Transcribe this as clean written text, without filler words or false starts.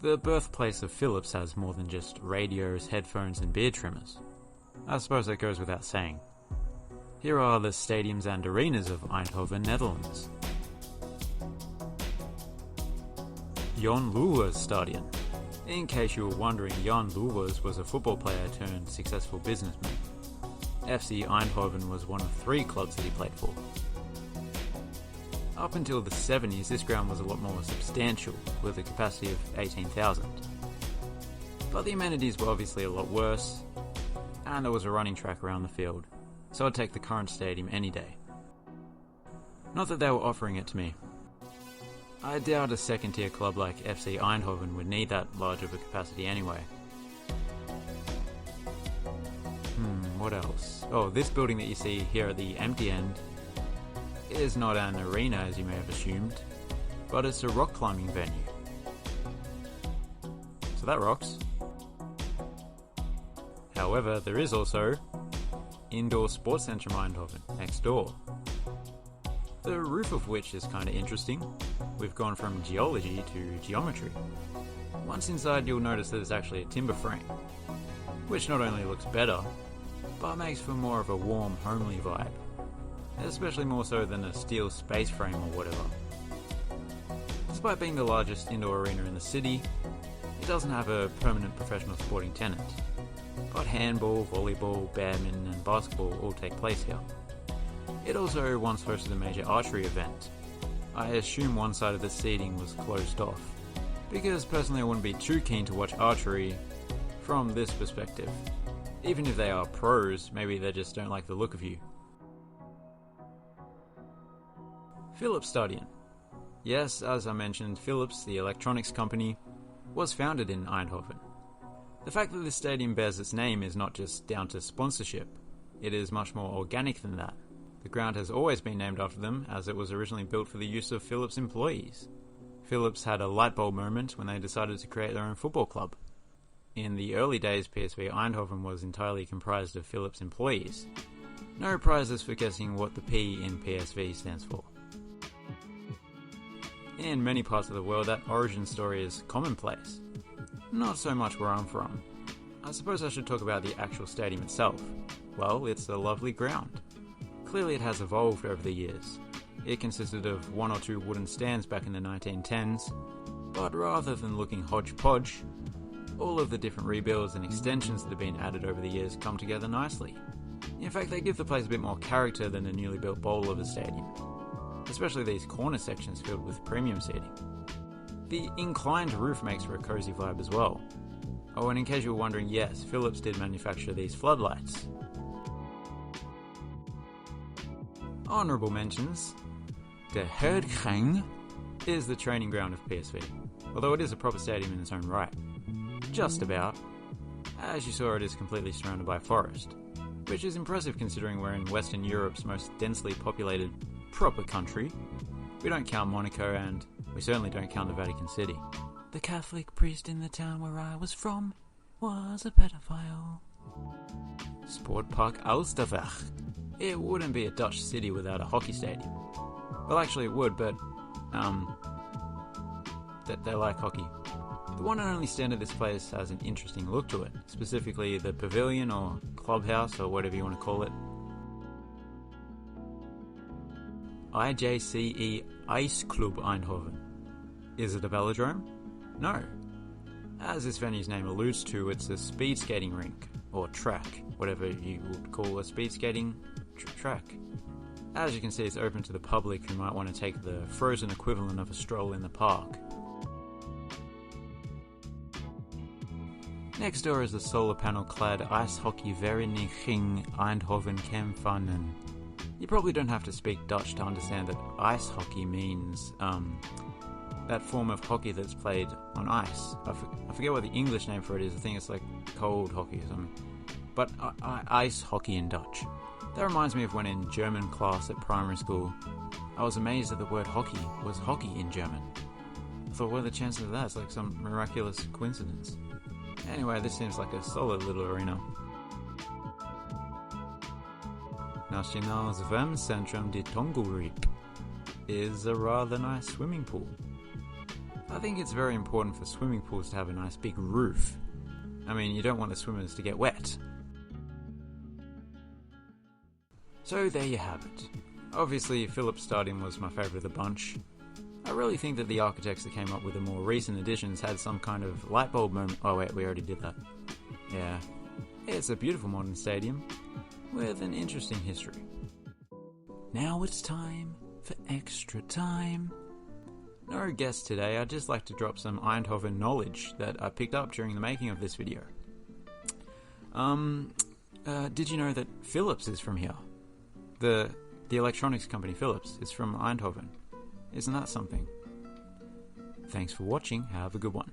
The birthplace of Philips has more than just radios, headphones and beard trimmers. I suppose that goes without saying. Here are the stadiums and arenas of Eindhoven, Netherlands. Jan Leuwers Stadion. In case you were wondering, Jan Leuwers was a football player turned successful businessman. FC Eindhoven was one of 3 clubs that he played for. Up until the 70s, this ground was a lot more substantial, with a capacity of 18,000. But the amenities were obviously a lot worse, and there was a running track around the field, so I'd take the current stadium any day. Not that they were offering it to me. I doubt a second-tier club like FC Eindhoven would need that large of a capacity anyway. What else? Oh, this building that you see here at the empty end is not an arena as you may have assumed, but it's a rock climbing venue. So that rocks. However, there is also Indoor Sports Centrum Eindhoven next door. The roof of which is kind of interesting. We've gone from geology to geometry. Once inside, you'll notice that it's actually a timber frame, which not only looks better, but makes for more of a warm, homely vibe, especially more so than a steel space frame or whatever. Despite being the largest indoor arena in the city, it doesn't have a permanent professional sporting tenant, but handball, volleyball, badminton and basketball all take place here. It also once hosted a major archery event. I assume one side of the seating was closed off, because personally I wouldn't be too keen to watch archery from this perspective. Even if they are pros, maybe they just don't like the look of you. Philips Stadion. Yes, as I mentioned, Philips, the electronics company, was founded in Eindhoven. The fact that this stadium bears its name is not just down to sponsorship, it is much more organic than that. The ground has always been named after them, as it was originally built for the use of Philips employees. Philips had a light bulb moment when they decided to create their own football club. In the early days, PSV Eindhoven was entirely comprised of Philips employees. No prizes for guessing what the P in PSV stands for. In many parts of the world, that origin story is commonplace. Not so much where I'm from. I suppose I should talk about the actual stadium itself. Well, it's a lovely ground. Clearly it has evolved over the years. It consisted of 1 or 2 wooden stands back in the 1910s, but rather than looking hodgepodge, all of the different rebuilds and extensions that have been added over the years come together nicely. In fact, they give the place a bit more character than a newly built bowl of a stadium, especially these corner sections filled with premium seating. The inclined roof makes for a cozy vibe as well. Oh, and in case you were wondering, yes, Philips did manufacture these floodlights. Honourable mentions. De Hertgang is the training ground of PSV, although it is a proper stadium in its own right. Just about. As you saw, it is completely surrounded by forest, which is impressive considering we're in Western Europe's most densely populated proper country. We don't count Monaco, and we certainly don't count the Vatican City. The Catholic priest in the town where I was from was a pedophile. Sportpark Alsterweg. It wouldn't be a Dutch city without a hockey stadium. Well, actually it would, but they like hockey. The one and only stand of this place has an interesting look to it, specifically the pavilion or clubhouse or whatever you want to call it. JCE Ice Club Eindhoven. Is it a velodrome? No. As this venue's name alludes to, it's a speed skating rink, or track, whatever you would call a speed skating track. As you can see, it's open to the public who might want to take the frozen equivalent of a stroll in the park. Next door is the solar panel-clad ice hockey Vereniging Eindhoven Kempfanen. You probably don't have to speak Dutch to understand that ice hockey means that form of hockey that's played on ice. I forget what the English name for it is. I think it's like cold hockey or something. But ice hockey in Dutch. That reminds me of when in German class at primary school, I was amazed that the word hockey was hockey in German. I thought, what are the chances of that? It's like some miraculous coincidence. Anyway, this seems like a solid little arena. Nationaal Zwemcentrum de Tongelreep is a rather nice swimming pool. I think it's very important for swimming pools to have a nice big roof. I mean, you don't want the swimmers to get wet. So there you have it. Obviously, Philips Stadium was my favourite of the bunch. I really think that the architects that came up with the more recent additions had some kind of light bulb moment. Oh wait, we already did that. Yeah. It's a beautiful modern stadium with an interesting history. Now it's time for extra time. No guest today, I'd just like to drop some Eindhoven knowledge that I picked up during the making of this video. Did you know that Philips is from here? The electronics company Philips is from Eindhoven. Isn't that something? Thanks for watching, have a good one.